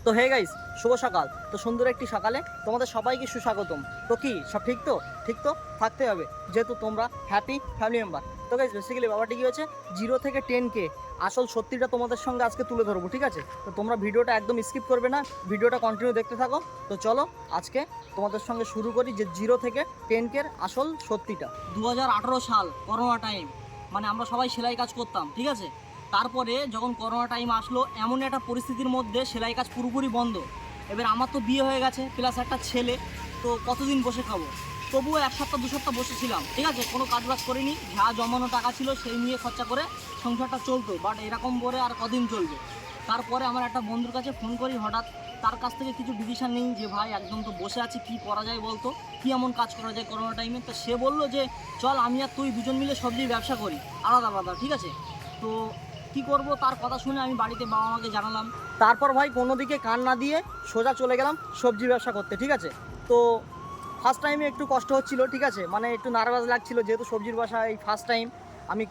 তো hey guys, শুভ সকাল। তো সুন্দর একটি সকালে তোমাদের সবাইকে সুস্বাগতম। তো কি সব ঠিক তো? ঠিক তো থাকতে হবে, যেহেতু তোমরা হ্যাপি ফ্যামিলি মেম্বার। তো গাইস বেসিক্যালি ব্যাপারটি কী হচ্ছে, 0 থেকে 10K আসল সত্যিটা তোমাদের সঙ্গে আজকে তুলে ধরবো, ঠিক আছে? তো তোমরা ভিডিওটা একদম স্কিপ করবে না, ভিডিওটা কন্টিনিউ দেখতে থাকো। তো চলো আজকে তোমাদের সঙ্গে শুরু করি যে 0 থেকে 10K আসল সত্যিটা। 2018 সাল করোনা টাইম, মানে আমরা সবাই সেলাই কাজ করতাম, ঠিক আছে? তারপরে যখন করোনা টাইম আসলো, এমন একটা পরিস্থিতির মধ্যে সেলাই কাজ পুরোপুরি বন্ধ। এবার আমার তো বিয়ে হয়ে গেছে, প্লাস একটা ছেলে, তো কতদিন বসে খাবো? তবুও 1 সপ্তাহ 2 সপ্তাহ বসেছিলাম, ঠিক আছে, কোনো কাজ বাজ করিনি। যা জমানো টাকা ছিল সেই নিয়ে খরচা করে সংসারটা চলতো, বাট এরকম করে আর কদিন চলবে? তারপরে আমার একটা বন্ধুর কাছে ফোন করি হঠাৎ, তার কাছ থেকে কিছু ডিসিশান নিই যে ভাই একদম তো বসে আছি, কী করা যায় বলতো, কী এমন কাজ করা যায় করোনা টাইমে? তো সে বললো যে চল আমি আর তুই দুজন মিলে সবজির ব্যবসা করি, আলাদা আলাদা, ঠিক আছে? তো কি করব, তার কথা শুনে আমি বাড়িতে বাবা মাকে জানালাম। তারপর ভাই কোনো দিকে কান না দিয়ে সোজা চলে গেলাম সবজি ব্যবসা করতে, ঠিক আছে? তো ফার্স্ট টাইমে একটু কষ্ট হচ্ছিল, ঠিক আছে, মানে একটু নার্ভাস লাগছিল, যেহেতু সবজির ব্যবসা এই ফার্স্ট টাইম। আমি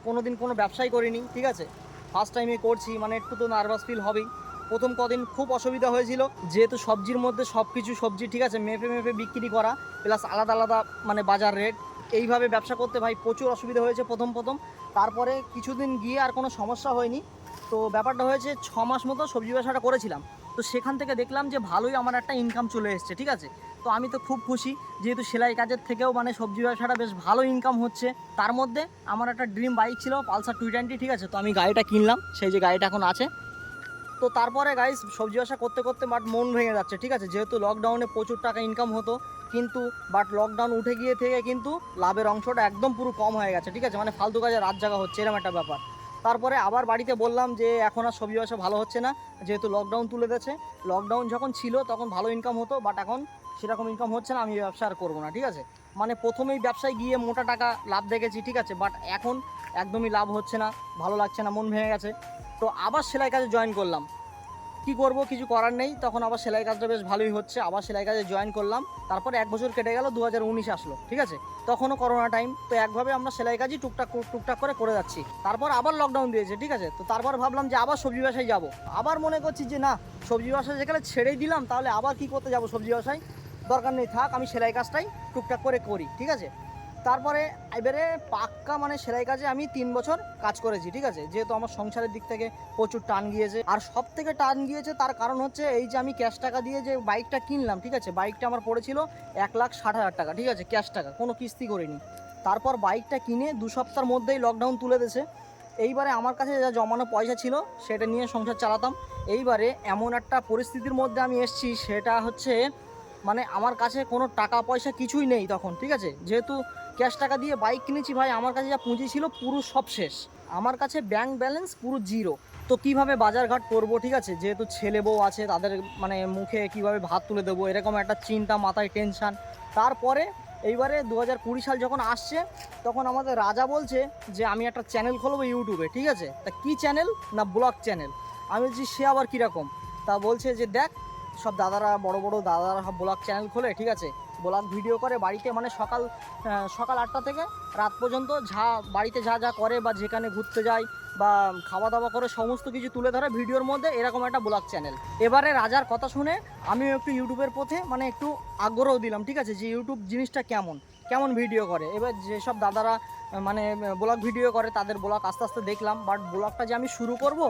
কোনো দিন কোনো ব্যবসাই করিনি, ঠিক আছে, ফার্স্ট টাইমে করছি, মানে একটু তো নার্ভাস ফিল হবেই। প্রথম কদিন খুব অসুবিধা হয়েছিল, যেহেতু সবজির মধ্যে সব কিছু সবজি, ঠিক আছে, মেপে মেপে বিক্রি করা, প্লাস আলাদা আলাদা মানে বাজার রেট, এইভাবে ব্যবসা করতে ভাই প্রচুর অসুবিধা হয়েছে প্রথম প্রথম। তারপরে কিছুদিন গিয়ে আর কোনো সমস্যা হয়নি। তো ব্যাপারটা হয়েছে 6 মাস মতো সবজি ব্যবসাটা করেছিলাম। তো সেখান থেকে দেখলাম যে ভালোই আমার একটা ইনকাম চলে এসছে, ঠিক আছে? তো আমি তো খুব খুশি, যেহেতু সেলাই কাজের থেকেও মানে সবজি ব্যবসাটা বেশ ভালো ইনকাম হচ্ছে। তার মধ্যে আমার একটা ড্রিম বাইক ছিল পালসার 220, ঠিক আছে? তো আমি গাড়িটা কিনলাম, সেই যে গাড়িটা এখন আছে। তো তারপরে গাইস সবজি ব্যবসা করতে করতে বাট মন ভেঙে যাচ্ছে, ঠিক আছে, যেহেতু লকডাউনে প্রচুর টাকা ইনকাম হতো, কিন্তু বাট লকডাউন উঠে গিয়ে থেকে কিন্তু লাভের অংশটা একদম পুরো কম হয়ে গেছে, ঠিক আছে, মানে ফালতু কাজে রাত জাগা হচ্ছে, এরকম একটা ব্যাপার। তারপরে আবার বাড়িতে বললাম যে এখন আর সবজি ব্যবসা ভালো হচ্ছে না, যেহেতু লকডাউন তুলে দিয়েছে। লকডাউন যখন ছিল তখন ভালো ইনকাম হতো, বাট এখন সেরকম ইনকাম হচ্ছে না, আমি ব্যবসা আর করবো না, ঠিক আছে? মানে প্রথমেই ব্যবসায় গিয়ে মোটা টাকা লাভ দেখেছি, ঠিক আছে, বাট এখন একদমই লাভ হচ্ছে না, ভালো লাগছে না, মন ভেঙে গেছে। তো আবার সেলাই কাজে জয়েন করলাম। কি করব, কিছু করার নেই, তখন আবার সেলাই কাজটা বেশ ভালোই হচ্ছে, আবার সেলাই কাজে জয়েন করলাম। তারপর 1 বছর কেটে গেল, 2019 আসলো, ঠিক আছে, তখনও করোনা টাইম। তো একভাবে আমরা সেলাই কাজই টুকটাক টুকটাক করে যাচ্ছি। তারপর আবার লকডাউন দিয়েছে, ঠিক আছে, তো তারপর ভাবলাম যে আবার সবজি ব্যবসায় যাব। আবার মনে করছি যে না, সবজি ব্যবসায় যেখানে ছেড়েই দিলাম, তাহলে আবার কি করতে যাব সবজি ব্যবসায়? দরকার নেই, থাক, আমি সেলাই কাজটাই টুকটাক করে করি, ঠিক আছে? তারপরে এবারে পাক্কা মানে সেলাই কাজে আমি 3 বছর কাজ করেছি, ঠিক আছে, যেহেতু আমার সংসারের দিক থেকে প্রচুর টান গিয়েছে। আর সব থেকে টান গিয়েছে তার কারণ হচ্ছে এই যে আমি ক্যাশ টাকা দিয়ে যে বাইকটা কিনলাম, ঠিক আছে, বাইকটা আমার পড়েছিল 1,60,000 টাকা, ঠিক আছে, ক্যাশ টাকা, কোনো কিস্তি করিনি। তারপর বাইকটা কিনে 2 সপ্তাহের মধ্যেই লকডাউন তুলে দিয়েছে। এইবারে আমার কাছে যা জমানো পয়সা ছিল সেটা নিয়ে সংসার চালাতাম। এইবারে এমন একটা পরিস্থিতির মধ্যে আমি এসেছি, সেটা হচ্ছে মানে আমার কাছে কোনো টাকা পয়সা কিছুই নেই তখন, ঠিক আছে, যেহেতু ক্যাশ টাকা দিয়ে বাইক কিনেছি ভাই, আমার কাছে যা পুঁজি ছিল পুরো সব শেষ, আমার কাছে ব্যাংক ব্যালেন্স পুরো জিরো। তো কিভাবে বাজারঘাট করবো, ঠিক আছে, যেহেতু ছেলে বউ আছে, তাদের মানে মুখে কিভাবে ভাত তুলে দেবো, এরকম একটা চিন্তা, মাথায় টেনশান। তারপরে এইবারে 2020 সাল যখন আসছে, তখন আমাদের রাজা বলছে যে আমি একটা চ্যানেল খুলবো ইউটিউবে, ঠিক আছে, তা কী চ্যানেল না, ব্লগ চ্যানেল। আমি বলছি সে আবার কীরকম? তা বলছে যে দেখ, সব দাদারা, বড় বড় দাদারা সব ব্লগ চ্যানেল খোলে, ঠিক আছে, ব্লগ ভিডিও করে বাড়িতে, মানে সকাল 8টা থেকে রাত পর্যন্ত বাড়িতে যা যা করে, বা যেখানে ঘুরতে যায় বা খাওয়া দাওয়া করে, সমস্ত কিছু তুলে ধরে ভিডিওর মধ্যে, এরকম একটা ব্লগ চ্যানেল। এবারে রাজার কথা শুনে আমিও একটু ইউটিউবের পথে মানে একটু আগ্রহ দিলাম, ঠিক আছে, যে ইউটিউব জিনিসটা কেমন কেমন ভিডিও করে। এবার যেসব দাদারা মানে ব্লগ ভিডিও করে তাদের ব্লগ আস্তে আস্তে দেখলাম, বাট ব্লগটা যে আমি শুরু করব,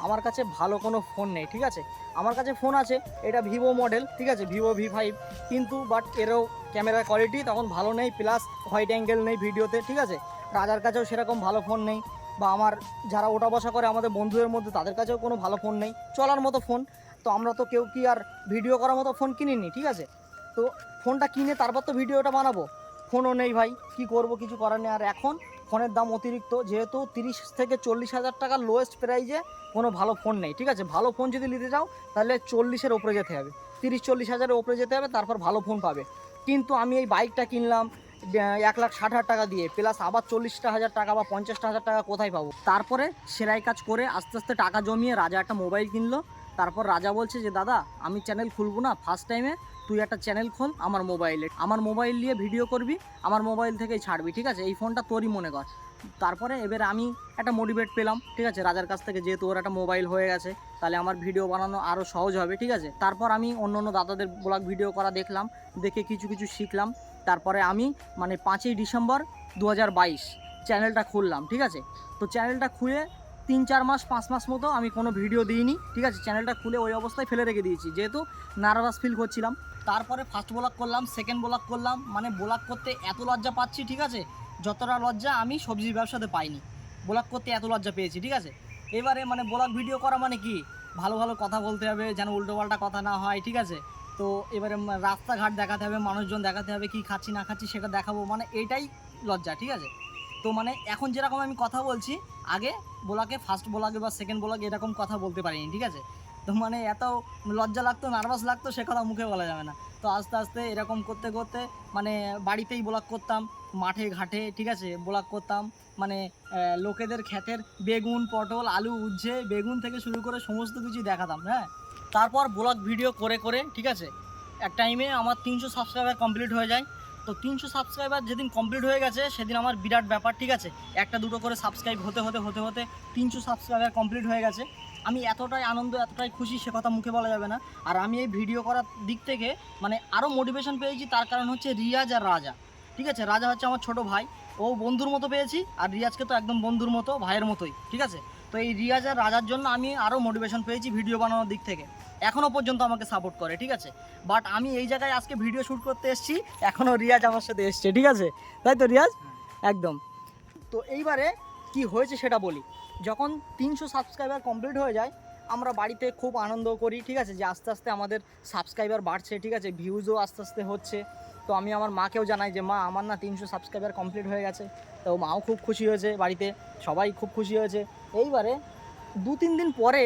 আমার কাছে ভালো কোনো ফোন নেই, ঠিক আছে, আমার কাছে ফোন আছে, এটা ভিভো মডেল, ঠিক আছে, ভিভো V5, কিন্তু বাট এরও ক্যামেরা কোয়ালিটি তখন ভালো নেই, প্লাস হোয়াইট অ্যাঙ্গেল নেই ভিডিওতে, ঠিক আছে। রাজার কাছেও সেরকম ভালো ফোন নেই, বা আমার যারা ওঠা বসা করে আমাদের বন্ধুদের মধ্যে তাদের কাছেও কোনো ভালো ফোন নেই চলার মতো ফোন। তো আমরা তো কেউ কি আর ভিডিও করার মতো ফোন কিনিনি, ঠিক আছে, তো ফোনটা কিনে তারপর তো ভিডিওটা বানাবো, ফোনও নেই ভাই, কি করব, কিছু করার নেই। আর এখন ফোনের দাম অতিরিক্ত, যেহেতু 30 থেকে 40 হাজার টাকার লোয়েস্ট প্রাইজে কোনো ভালো ফোন নেই, ঠিক আছে, ভালো ফোন যদি নিতে চাও তাহলে 40-এর ওপরে যেতে হবে, 30-40 হাজারের ওপরে যেতে হবে, তারপর ভালো ফোন পাবে। কিন্তু আমি এই বাইকটা কিনলাম 1,60,000 টাকা দিয়ে, প্লাস আবার 40,000 টাকা বা 50,000 টাকা কোথায় পাবো? তারপরে সেলাই কাজ করে আস্তে আস্তে টাকা জমিয়ে রাজা একটা মোবাইল কিনলো। তারপর রাজা বলছে যে দাদা আমি চ্যানেল খুলবো না ফার্স্ট টাইমে, তুই একটা চ্যানেল খোল আমার মোবাইল নিয়ে ভিডিও করবি, আমার মোবাইল থেকেই ছাড়বি, ঠিক আছে, এই ফোনটা তোরই মনে কর। তারপরে এবারে আমি একটা মোটিভেট পেলাম, ঠিক আছে, রাজার কাছ থেকে, যেহেতু ওর একটা মোবাইল হয়ে গেছে তাহলে আমার ভিডিও বানানো আরও সহজ হবে, ঠিক আছে। তারপর আমি অন্য অন্য দাদাদের ব্লগ ভিডিও করা দেখলাম, দেখে কিছু কিছু শিখলাম। তারপরে আমি মানে 5ই ডিসেম্বর 2022 চ্যানেলটা খুললাম, ঠিক আছে। তো চ্যানেলটা খুলে 3-4 মাস 5 মাস মতো আমি কোনো ভিডিও দিইনি, ঠিক আছে। চ্যানেলটা খুলে ওই অবস্থায় ফেলে রেখে দিয়েছি, যেহেতু নার্ভাস ফিল করছিলাম। তারপরে ফার্স্ট ব্লগ করলাম, সেকেন্ড ব্লগ করলাম, মানে ব্লগ করতে এত লজ্জা পাচ্ছি, ঠিক আছে, যতটা লজ্জা আমি সবজির ব্যবসাতে পাইনি, ব্লগ করতে এত লজ্জা পেয়েছি, ঠিক আছে। এবারে মানে ব্লগ ভিডিও করা মানে কি, ভালো ভালো কথা বলতে হবে যেন উল্টোপাল্টা কথা না হয়, ঠিক আছে। তো এবারে রাস্তাঘাট দেখাতে হবে, মানুষজন দেখাতে হবে, কি খাচ্ছি না খাচ্ছি সেটা দেখাবো, মানে এইটাই লজ্জা, ঠিক আছে। তো মানে এখন যেরকম আমি কথা বলছি, আগে ব্লগে ফার্স্ট ব্লগে বা সেকেন্ড ব্লগে এরকম কথা বলতে পারিনি, ঠিক আছে। তো মানে এত লজ্জা লাগতো, নার্ভাস লাগতো, সে কথা মুখে বলা যাবে না। তো আস্তে আস্তে এরকম করতে করতে মানে বাড়িতেই ব্লগ করতাম, মাঠে ঘাটে, ঠিক আছে, ব্লগ করতাম, মানে লোকেদের ক্ষেতের বেগুন, পটল, আলু, উচ্ছে, বেগুন থেকে শুরু করে সমস্ত কিছু দেখাতাম, হ্যাঁ। তারপর ব্লগ ভিডিও করে করে, ঠিক আছে, এক টাইমে আমার 300 সাবস্ক্রাইবার কমপ্লিট হয়ে যায়। তো 300 সাবস্ক্রাইবার যেদিন কমপ্লিট হয়ে গেছে সেদিন আমার বিরাট ব্যাপার, ঠিক আছে। একটা দুটো করে সাবস্ক্রাইব হতে হতে হতে হতে 300 সাবস্ক্রাইবার কমপ্লিট হয়ে গেছে। আমি এতটাই আনন্দ, এতটাই খুশি, সে কথা মুখে বলা যাবে না। আর আমি এই ভিডিও করার দিক থেকে মানে আরও মোটিভেশন পেয়েছি, তার কারণ হচ্ছে রিয়াজ আর রাজা, ঠিক আছে। রাজা হচ্ছে আমার ছোট ভাই, ও বন্ধুর মতো পেয়েছি, আর রিয়াজকে তো একদম বন্ধুর মতো, ভাইয়ের মতোই, ঠিক আছে। তো এই রিয়াজ আর রাজার জন্য আমি আরও মোটিভেশন পেয়েছি ভিডিও বানানোর দিক থেকে, এখনও পর্যন্ত আমাকে সাপোর্ট করে, ঠিক আছে। বাট আমি এই জায়গায় আজকে ভিডিও শ্যুট করতে এসেছি, এখনও রিয়াজ আমার সাথে এসছে, ঠিক আছে, তাই তো রিয়াজ? একদম। তো এইবারে কি হয়েছে সেটা বলি। যখন 300 সাবস্ক্রাইবার কমপ্লিট হয়ে যায়, আমরা বাড়িতে খুব আনন্দ করি, ঠিক আছে, যে আস্তে আস্তে আমাদের সাবস্ক্রাইবার বাড়ছে, ঠিক আছে, ভিউজও আস্তে আস্তে হচ্ছে। তো আমি আমার মাকেও জানাই যে মা, আমার না 300 সাবস্ক্রাইবার কমপ্লিট হয়ে গেছে। তো মাও খুব খুশি হয়েছে, বাড়িতে সবাই খুব খুশি হয়েছে। এইবারে 2-3 দিন পরে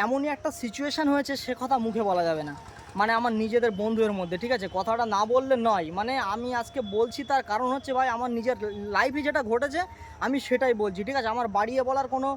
এমনই একটা সিচুয়েশান হয়েছে, সে কথা মুখে বলা যাবে না। মানে আমার নিজেদের বন্ধুদের মধ্যে, ঠিক আছে, কথাটা না বললে নয়। মানে আমি আজকে বলছি, তার কারণ হচ্ছে ভাই আমার নিজের লাইফে যেটা ঘটেছে আমি সেটাই বলছি, ঠিক আছে। আমার বাড়িয়ে বলার কোনো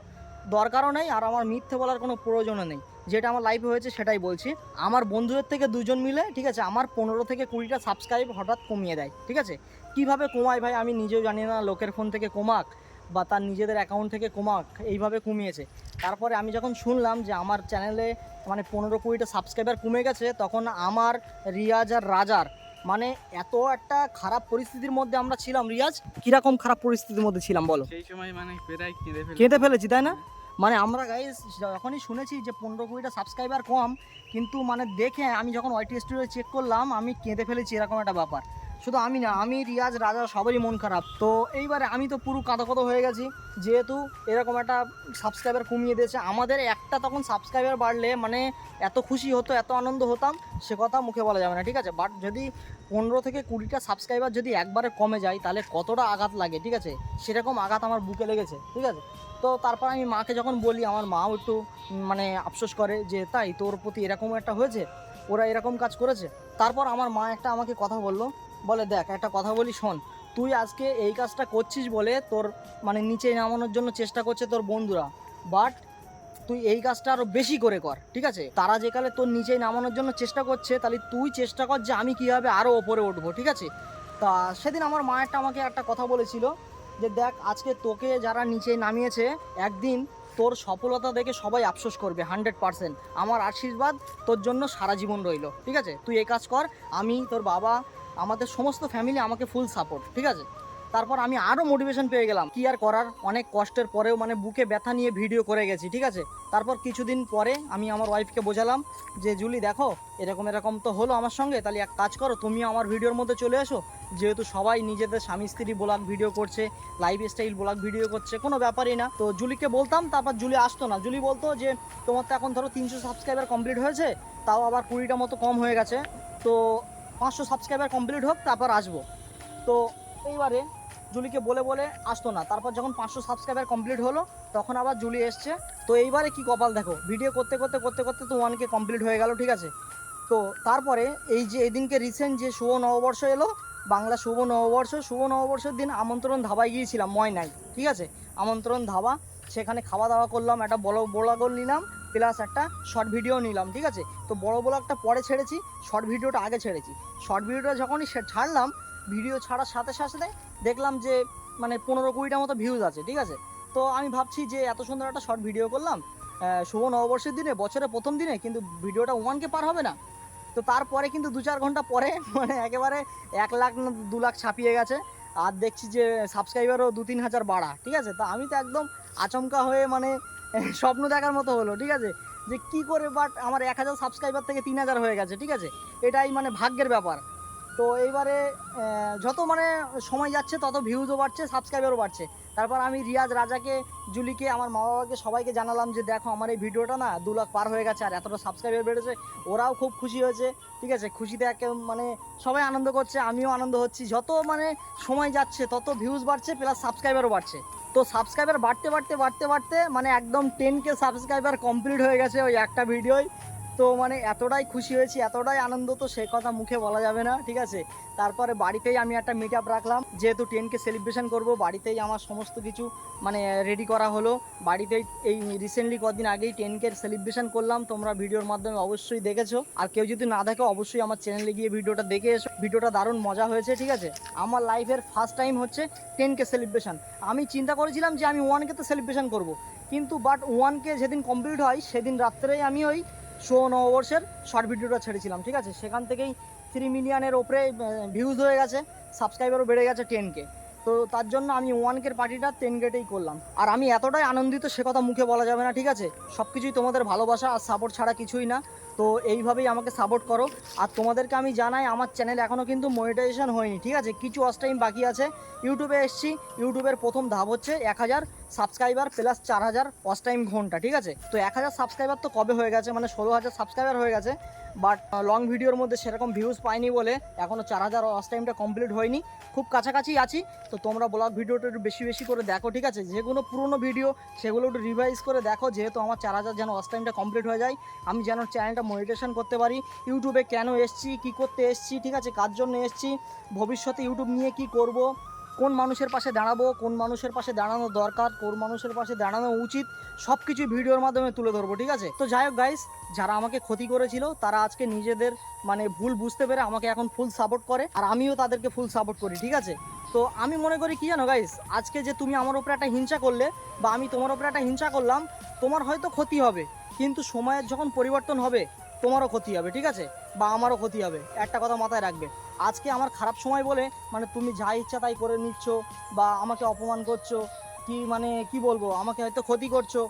দরকারও নেই, আর আমার মিথ্যে বলার কোনো প্রয়োজনও নেই। যেটা আমার লাইফে হয়েছে সেটাই বলছি। আমার বন্ধুদের থেকে দুজন মিলে, ঠিক আছে, আমার 15 থেকে 20টা সাবস্ক্রাইব হঠাৎ কমিয়ে দেয়, ঠিক আছে। কীভাবে কমায় ভাই আমি নিজেও জানি না, লোকের ফোন থেকে কমাক বা তার নিজেদের অ্যাকাউন্ট থেকে কমাক, এইভাবে কমিয়েছে। তারপরে আমি যখন শুনলাম যে আমার চ্যানেলে মানে 15-20টা সাবস্ক্রাইবার কমে গেছে, তখন আমার, রিয়াজ আর রাজার মানে এত একটা খারাপ পরিস্থিতির মধ্যে আমরা ছিলাম। রিয়াজ, কীরকম খারাপ পরিস্থিতির মধ্যে ছিলাম বলো? সেই সময় মানে প্রায় কেঁদে ফেলেছি, তাই না? মানে আমরা গাইস যখনই শুনেছি যে 15-20টা সাবস্ক্রাইবার কম, কিন্তু মানে দেখে আমি যখন ওয়াইটি স্টুডিও চেক করলাম, আমি কেঁদে ফেলেছি, এরকম একটা ব্যাপার। শুধু আমি না, আমি, রিয়াজ, রাজা সবারই মন খারাপ। তো এইবারে আমি তো পুরো কাঁদো হয়ে গেছি, যেহেতু এরকম একটা সাবস্ক্রাইবার কমিয়ে দিয়েছে। আমাদের একটা তখন সাবস্ক্রাইবার বাড়লে মানে এত খুশি হতো, এত আনন্দ হতাম, সে কথা মুখে বলা যাবে না, ঠিক আছে। বাট যদি 15 থেকে 20টা সাবস্ক্রাইবার যদি একবারে কমে যায় তাহলে কতটা আঘাত লাগে, ঠিক আছে, সেরকম আঘাত আমার বুকে লেগেছে, ঠিক আছে। তো তারপর আমি মাকে যখন বলি, আমার মাও একটু মানে আফসোস করে যে তাই তোর প্রতি এরকম একটা হয়েছে, ওরা এরকম কাজ করেছে। তারপর আমার মা একটা আমাকে কথা বলে দেখ একটা কথা বলি শোন, তুই আজকে এই কাজটা করছিস বলে তোর মানে নিচে নামানোর জন্য চেষ্টা করছে তোর বন্ধুরা, বাট তুই এই কাজটা আরও বেশি করে কর, ঠিক আছে। তারা যেকালে তোর নিচে নামানোর জন্য চেষ্টা করছে, তাহলে তুই চেষ্টা কর যে আমি কীভাবে আরও ওপরে উঠবো, ঠিক আছে। তা সেদিন আমার মা একটা আমাকে কথা বলেছিল যে দেখ আজকে তোকে যারা নিচে নামিয়েছে, একদিন তোর সফলতা দেখে সবাই আফসোস করবে 100%। আমার আশীর্বাদ তোর জন্য সারা জীবন রইল, ঠিক আছে। তুই এই কাজ কর, আমি, তোর বাবা, আমাদের সমস্ত ফ্যামিলি আমাকে ফুল সাপোর্ট, ঠিক আছে। তারপর আমি আরও মোটিভেশন পেয়ে গেলাম, কি আর করার, অনেক কষ্টের পরেও মানে বুকে ব্যথা নিয়ে ভিডিও করে গেছি, ঠিক আছে। তারপর কিছুদিন পরে আমি আমার ওয়াইফকে বোঝালাম যে জুলি দেখো এরকম তো হলো আমার সঙ্গে, তাহলে এক কাজ করো তুমিও আমার ভিডিওর মধ্যে চলে এসো, যেহেতু সবাই নিজেদের স্বামী স্ত্রী ব্লগ ভিডিও করছে, লাইফস্টাইল ব্লগ ভিডিও করছে, কোনো ব্যাপারই না। তো জুলিকে বলতাম, তারপর জুলি আসতো না। জুলি বলতো যে তোমার তো এখন ধরো 300 সাবস্ক্রাইবার কমপ্লিট হয়েছে, তাও আবার 20টা মতো কম হয়ে গেছে, তো 500 সাবস্ক্রাইবার কমপ্লিট হোক তারপর আসবো। তো এইবারে জুলিকে বলে আসতো না। তারপর যখন 500 সাবস্ক্রাইবার কমপ্লিট হলো তখন আবার জুলি এসছে। তো এইবারে কি কপাল দেখো, ভিডিও করতে তো 1K কমপ্লিট হয়ে গেল, ঠিক আছে। তো তারপরে এই যে এদিনকে রিসেন্ট যে শুভ নববর্ষ এলো, বাংলা শুভ নববর্ষের দিন আমন্ত্রণ ধাবায় গিয়েছিলাম ময়নায়, ঠিক আছে, আমন্ত্রণ ধাবা। সেখানে খাওয়া দাওয়া করলাম, একটা বড় ব্লগও নিলাম, প্লাস একটা শর্ট ভিডিও নিলাম, ঠিক আছে। তো বড় ব্লগটা পরে ছেড়েছি, শর্ট ভিডিওটা আগে ছেড়েছি। শর্ট ভিডিওটা যখনই ছাড়লাম, ভিডিও ছাড়ার সাথে সাথে দেখলাম যে মানে 15-20টা মতো ভিউজ আছে, ঠিক আছে। তো আমি ভাবছি যে এত সুন্দর একটা শর্ট ভিডিও করলাম শুভ নববর্ষের দিনে, বছরের প্রথম দিনে, কিন্তু ভিডিওটা 1K পার হবে না। তো তারপরে কিন্তু 2-4 ঘন্টা পরে মানে একেবারে 1 লাখ না 2 লাখ ছাপিয়ে গেছে। আর দেখছি যে সাবস্ক্রাইবারও 2-3 হাজার বাড়া, ঠিক আছে। তো আমি তো একদম আচমকা হয়ে মানে স্বপ্ন দেখার মতো হলো, ঠিক আছে, যে কি করে বাট আমার 1000 সাবস্ক্রাইবার থেকে 3000 হয়ে গেছে, ঠিক আছে। এটাই মানে ভাগ্যের ব্যাপার। তো এইবারে যত মানে সময় যাচ্ছে তত ভিউজও বাড়ছে, সাবস্ক্রাইবারও বাড়ছে। তারপর আমি রিয়াজ, রাজাকে, জুলিকে, আমার মা বাবাকে সবাইকে জানালাম যে দেখো আমার এই ভিডিওটা না 2 লাখ পার হয়ে গেছে আর এতটা সাবস্ক্রাইবার বেড়েছে। ওরাও খুব খুশি হয়েছে, ঠিক আছে। খুশিতে একে মানে সবাই আনন্দ করছে, আমিও আনন্দ হচ্ছি। যত মানে সময় যাচ্ছে তত ভিউজ বাড়ছে, প্লাস সাবস্ক্রাইবারও বাড়ছে। তো সাবস্ক্রাইবার বাড়তে বাড়তে বাড়তে বাড়তে মানে একদম 10K সাবস্ক্রাইবার কমপ্লিট হয়ে গেছে ওই একটা ভিডিওয়। তো মানে এতটাই খুশি হয়েছি, এতটাই আনন্দ, তো সে কথা মুখে বলা যাবে না, ঠিক আছে। তারপরে বাড়িতেই আমি একটা মিট আপ রাখলাম, যেহেতু 10K সেলিব্রেশন করব। বাড়িতেই আমার সমস্ত কিছু মানে রেডি করা হলো। বাড়িতেই এই রিসেন্টলি কদিন আগেই 10K সেলিব্রেশন করলাম, তোমরা ভিডিওর মাধ্যমে অবশ্যই দেখেছো। আর কেউ যদি না দেখো অবশ্যই আমার চ্যানেলে গিয়ে ভিডিওটা দেখে এসো, ভিডিওটা দারুণ মজা হয়েছে, ঠিক আছে। আমার লাইফের ফার্স্ট টাইম হচ্ছে 10K সেলিব্রেশন। আমি চিন্তা করেছিলাম যে আমি 1K তে সেলিব্রেশন করব, কিন্তু বাট 1K যেদিন কমপ্লিট হয় সেদিন রাত্রেই আমি ওই শুভ নববর্ষের শর্ট ভিডিওটা ছেড়েছিলাম, ঠিক আছে। সেখান থেকেই 3 মিলিয়নের ওপরে ভিউজ হয়ে গেছে, সাবস্ক্রাইবারও বেড়ে গেছে 10K। তো তার জন্য আমি 1K পার্টিটা 10Kতেই করলাম। আর আমি এতটাই আনন্দিত সে কথা মুখে বলা যাবে না, ঠিক আছে। সব কিছুই তোমাদের ভালোবাসা আর সাপোর্ট ছাড়া কিছুই না। তো এইভাবেই আমাকে সাপোর্ট করো। আর তোমাদেরকে আমি জানাই আমার চ্যানেল এখনও কিন্তু মনিটাইজেশন হয়নি, ঠিক আছে। কিছু ওয়াচ টাইম বাকি আছে। ইউটিউবে এসছি, ইউটিউবের প্রথম ধাপ হচ্ছে 1000 সাবস্ক্রাইবার প্লাস 4000 ওয়াচ টাইম ঘন্টা, ঠিক আছে। তো 1000 সাবস্ক্রাইবার তো কবে হয়ে গেছে, মানে 16000 সাবস্ক্রাইবার হয়ে গেছে। বাট লং ভিডিওর মধ্যে সেরকম ভিউজ পাইনি বলে এখনও 4000 ওয়াচ টাইমটা কমপ্লিট হয়নি। খুব কাছাকাছি আছি। তো তোমরা ব্লগ ভিডিওটা একটু বেশি বেশি করে দেখো, ঠিক আছে। যেগুলো পুরনো ভিডিও সেগুলো একটু রিভাইজ করে দেখো, যেহেতু আমার 4000 যেন ওয়াচ টাইমটা কমপ্লিট হয়ে যায়, আমি যেন চ্যানেলটা মনিটাইজেশন করতে পারি। ইউটিউবে কেন এসছি, কী করতে এসছি, ঠিক আছে, কার জন্য এসছি, ভবিষ্যতে ইউটিউব নিয়ে কি করব, কোন মানুষের পাশে দাঁড়াবো, কোন মানুষের পাশে দাঁড়ানো দরকার, কোন মানুষের পাশে দাঁড়ানো উচিত, সব কিছু ভিডিওর মাধ্যমে তুলে ধরবো, ঠিক আছে। তো যাই হোক গাইস, যারা আমাকে ক্ষতি করেছিল তারা আজকে নিজেদের মানে ভুল বুঝতে পেরে আমাকে এখন ফুল সাপোর্ট করে, আর আমিও তাদেরকে ফুল সাপোর্ট করি, ঠিক আছে। তো আমি মনে করি কি জানো গাইস, আজকে যে তুমি আমার উপরে একটা হিংসা করলে বা আমি তোমার উপরে একটা হিংসা করলাম, তোমার হয়তো ক্ষতি হবে, কিন্তু সময়ের যখন পরিবর্তন হবে তোমারও ক্ষতি হবে, ঠিক আছে, বা আমারও ক্ষতি হবে। একটা কথা মাথায় রাখবে, আজকে আমার খারাপ সময় বলে মানে তুমি যা ইচ্ছা তাই করে নিচ্ছ বা আমাকে অপমান করছো, কি মানে কি বলবো, আমাকে হয়তো ক্ষতি করছো,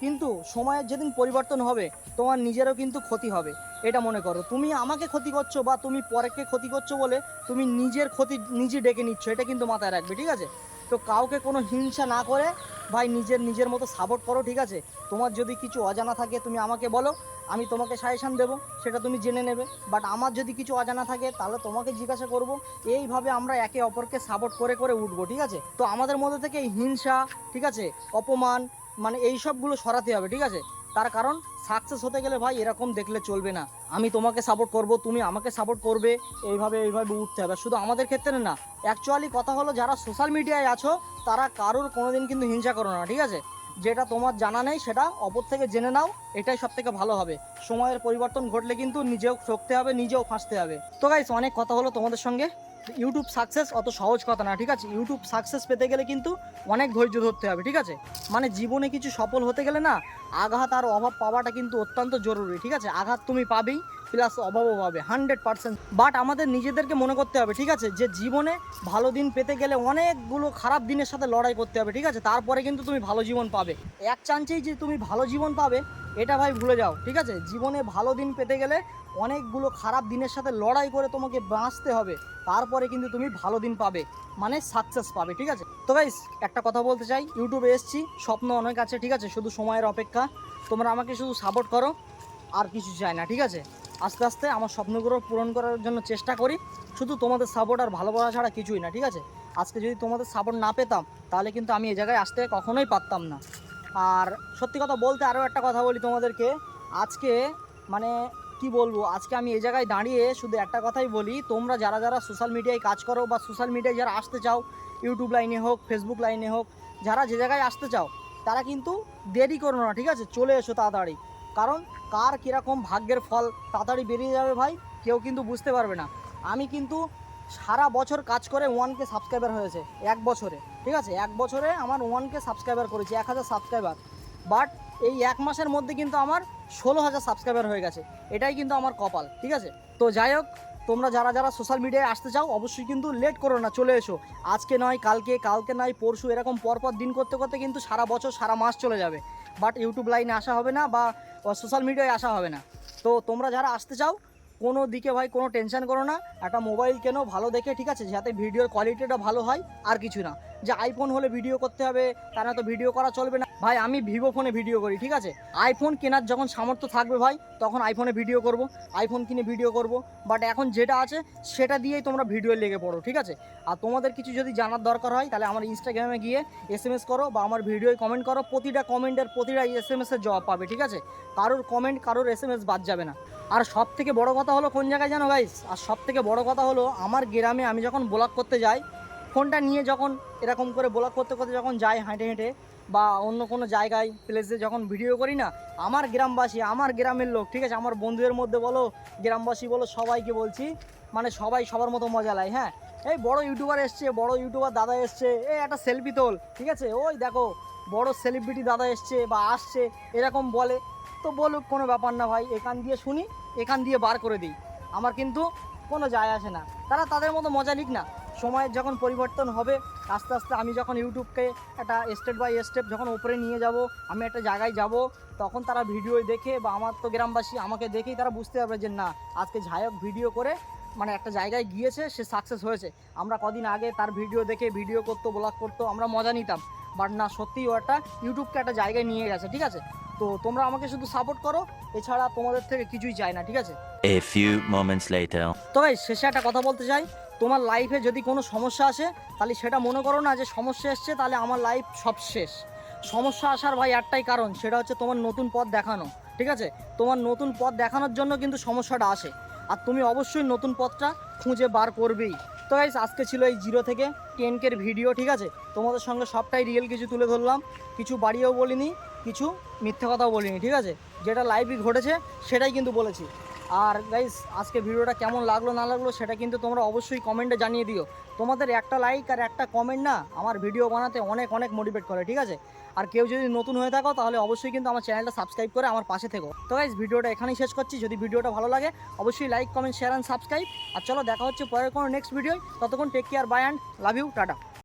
কিন্তু সময়ের যেদিন পরিবর্তন হবে তোমার নিজেরও কিন্তু ক্ষতি হবে। এটা মনে করো, তুমি আমাকে ক্ষতি করছো বা তুমি পরেকে ক্ষতি করছো বলে তুমি নিজের ক্ষতি নিজে ডেকে নিচ্ছ, এটা কিন্তু মাথায় রাখবে, ঠিক আছে। তো কাউকে কোনো হিংসা না করে ভাই নিজের মতো সাপোর্ট করো, ঠিক আছে। তোমার যদি কিছু অজানা থাকে তুমি আমাকে বলো, আমি তোমাকে সাজেশান দেবো, সেটা তুমি জেনে নেবে। বাট আমার যদি কিছু অজানা থাকে তাহলে তোমাকে জিজ্ঞাসা করব। এইভাবে আমরা একে অপরকে সাপোর্ট করে করে উঠবো, ঠিক আছে। তো আমাদের মধ্যে থেকে এই হিংসা, ঠিক আছে, অপমান মানে এই সবগুলো সরাতে হবে, ঠিক আছে। তার কারণ সাকসেস হতে গেলে ভাই এরকম দেখলে চলবে না, আমি তোমাকে সাপোর্ট করব, তুমি আমাকে সাপোর্ট করবে, এইভাবে উঠতে হবে। শুধু আমাদের ক্ষেত্রে না, অ্যাকচুয়ালি কথা হলো যারা সোশ্যাল মিডিয়ায় আছো তারা কারোর কোনোদিন কিন্তু হিংসা করো না, ঠিক আছে। যেটা তোমার জানা নেই সেটা অপর থেকে জেনে নাও, এটাই সব থেকে ভালো হবে। সময়ের পরিবর্তন ঘটলে কিন্তু নিজেও ঠকতে হবে, নিজেও ফাঁসতে হবে। তো গাইস, অনেক কথা হলো তোমাদের সঙ্গে। ইউটিউব সাকসেস অত সহজ কথা না, ঠিক আছে। ইউটিউব সাকসেস পেতে গেলে কিন্তু অনেক ধৈর্য ধরতে হবে, ঠিক আছে। মানে জীবনে কিছু সফল হতে গেলে না আঘাত আর অভাব পাওয়াটা কিন্তু অত্যন্ত জরুরি, ঠিক আছে। আঘাত তুমি পাবেই, প্লাস অভাবও পাবে 100%। বাট আমাদের নিজেদেরকে মনে করতে হবে, ঠিক আছে, যে জীবনে ভালো দিন পেতে গেলে অনেকগুলো খারাপ দিনের সাথে লড়াই করতে হবে, ঠিক আছে। তারপরে কিন্তু তুমি ভালো জীবন পাবে। এক চান্সেই যে তুমি ভালো জীবন পাবে এটা ভাই ভুলে যাও, ঠিক আছে। জীবনে ভালো দিন পেতে গেলে অনেকগুলো খারাপ দিনের সাথে লড়াই করে তোমাকে বাঁচতে হবে, তারপরে কিন্তু তুমি ভালো দিন পাবে, মানে সাকসেস পাবে, ঠিক আছে। তো গাইস, একটা কথা বলতে চাই, ইউটিউবে এসছি, স্বপ্ন অনেক আছে, ঠিক আছে, শুধু সময়ের অপেক্ষা। তোমরা আমাকে শুধু সাপোর্ট করো, আর কিছু চাই না, ঠিক আছে। আস্তে আস্তে আমার স্বপ্নগুলো পূরণ করার জন্য চেষ্টা করি, শুধু তোমাদের সাপোর্ট আর ভালোবাসা ছাড়া কিছুই না, ঠিক আছে। আজকে যদি তোমাদের সাপোর্ট না পেতাম তাহলে কিন্তু আমি এই জায়গায় আসতে কখনোই পারতাম না। আর সত্যি কথা বলতে আরও একটা কথা বলি তোমাদেরকে, আজকে মানে কি বলবো, আজকে আমি এই জায়গায় দাঁড়িয়ে শুধু একটা কথাই বলি, তোমরা যারা যারা সোশ্যাল মিডিয়ায় কাজ করো বা সোশ্যাল মিডিয়ায় যারা আসতে চাও, ইউটিউব লাইনে হোক, ফেসবুক লাইনে হোক, যারা যে জায়গায় আসতে চাও তারা কিন্তু দেরি করো না, ঠিক আছে, চলে এসো তাড়াতাড়ি। কারণ কার কীরকম ভাগ্যের ফল তাড়াতাড়ি বেরিয়ে যাবে ভাই কেউ কিন্তু বুঝতে পারবে না। আমি কিন্তু সারা বছর কাজ করে 1K সাবস্ক্রাইবার হয়েছে এক বছরে, ঠিক আছে? এক বছরে আমার 1K সাবস্ক্রাইবার করেছি, 1000 সাবস্ক্রাইবার। বাট এই এক মাসের মধ্যে কিন্তু আমার 16,000 সাবস্ক্রাইবার হয়ে গেছে। এটাই কিন্তু আমার কপাল, ঠিক আছে? তো যাই হোক, তোমরা যারা যারা সোশ্যাল মিডিয়ায় আসতে চাও অবশ্যই কিন্তু লেট করো না, চলে এসো। আজকে নয় কালকে, কালকে নয় পরশু, এরকম পরপর দিন করতে করতে কিন্তু সারা বছর সারা মাস চলে যাবে। বাট ইউটিউব লাইনে আসা হবে না বা সোশ্যাল মিডিয়ায় আসা হবে না। তো তোমরা যারা আসতে চাও কোনো দিকে ভাই কোনো টেনশন করো না, একটা মোবাইল কেনো ভালো দেখে, ঠিক আছে? যাতে ভিডিওর কোয়ালিটিটা ভালো হয়, আর কিছু না। যে আইফোন হলে ভিডিও করতে হবে তা না তো ভিডিও করা চলবে না ভাই। আমি ভিভো ফোনে ভিডিও করি, ঠিক আছে? আইফোন কেনার যখন সামর্থ্য থাকবে ভাই তখন আইফোনে ভিডিও করব, আইফোন কিনে ভিডিও করব। বাট এখন যেটা আছে সেটা দিয়েই তোমরা ভিডিও লেগে পড়ো, ঠিক আছে? আর তোমাদের কিছু যদি জানার দরকার হয় তাহলে আমার ইনস্টাগ্রামে গিয়ে SMS করো বা আমার ভিডিওয় কমেন্ট করো। প্রতিটা কমেন্টের প্রতিটা SMS-এর জবাব পাবে, ঠিক আছে? কারোর কমেন্ট কারোর SMS বাদ যাবে না। আর সব থেকে বড় কথা হলো কোন জায়গায় জানো গাইস? আর সব থেকে বড় কথা হলো আমার গ্রামে আমি যখন ব্লগ করতে যাই, ফোনটা নিয়ে যখন এরকম করে ব্লগ করতে করতে যখন যাই হেঁটে হেঁটে বা অন্য কোনো জায়গায় প্লেসে যখন ভিডিও করি না, আমার গ্রামবাসী, আমার গ্রামের লোক, ঠিক আছে, আমার বন্ধুদের মধ্যে বলো, গ্রামবাসী বলো, সবাইকে বলছি, মানে সবাই সবার মতো মজা লায়। হ্যাঁ, এই বড় ইউটিউবার এসছে, বড় ইউটিউবার দাদা এসছে, এই একটা সেলফি তোল, ঠিক আছে? ওই দেখো বড় সেলিব্রিটি দাদা এসছে বা আসছে, এরকম বলে। তো বলুক, কোনো ব্যাপার না ভাই, এখান দিয়ে শুনি, এখান দিয়ে বার করে দিই, আমার কিন্তু কোনো যায় আসে না। তারা তাদের মতো মজা নিক না। সময়ের যখন পরিবর্তন হবে, আস্তে আস্তে আমি যখন ইউটিউবকে একটা স্টেপ বাই স্টেপ যখন উপরে নিয়ে যাব, আমি একটা জায়গায় যাব, তখন তারা ভিডিও দেখে বা আমার তো গ্রামবাসী আমাকে দেখেই তারা বুঝতে পারবে যে না, আজকে ঝায়ক ভিডিও করে মানে একটা জায়গায় গিয়েছে, সে সাকসেস হয়েছে। আমরা কদিন আগে তার ভিডিও দেখে ভিডিও করতো, ব্লগ করতো, আমরা মজা নিতাম। বাট না, সত্যিই ও একটা ইউটিউবকে একটা জায়গায় নিয়ে গেছে, ঠিক আছে? তো তোমরা আমাকে শুধু সাপোর্ট করো, এছাড়া তোমাদের থেকে কিছুই চাই না, ঠিক আছে? A few moments later. তো ভাই শেষে একটা কথা বলতে চাই, তোমার লাইফে যদি কোনো সমস্যা আসে তাহলে সেটা মনে করো না যে সমস্যা এসছে তাহলে আমার লাইফ সব শেষ। সমস্যা আসার ভাই একটাই কারণ, সেটা হচ্ছে তোমার নতুন পথ দেখানো, ঠিক আছে? তোমার নতুন পথ দেখানোর জন্য কিন্তু সমস্যাটা আসে, আর তুমি অবশ্যই নতুন পথটা খুঁজে বার করবেই। তো গাইস, আজকে ছিল এই 0 থেকে 10K ভিডিও, ঠিক আছে? তোমাদের সঙ্গে সবটাই রিয়েল কিছু তুলে ধরলাম, কিছু বাড়িয়েও বলিনি, কিছু মিথ্যে কথাও বলিনি, ঠিক আছে? যেটা লাইভই ঘটেছে সেটাই কিন্তু বলেছি। আর গাইস, আজকে ভিডিওটা কেমন লাগলো না লাগলো সেটা কিন্তু তোমরা অবশ্যই কমেন্টে জানিয়ে দিও। তোমাদের একটা লাইক আর একটা কমেন্ট না আমার ভিডিও বানাতে অনেক অনেক মোটিভেট করে, ঠিক আছে? আর কেউ যদি নতুন হয়ে থাকো তাহলে অবশ্যই কিন্তু আমার চ্যানেলটা সাবস্ক্রাইব করে আমার পাশে থেকো। তো গাইস, ভিডিওটা এখানেই শেষ করছি। যদি ভিডিওটা ভালো লাগে অবশ্যই like, comment, share and subscribe. আর চলো দেখা হচ্ছে পরের কোনো নেক্সট ভিডিও। ততক্ষণ take care, bye and love you, tata.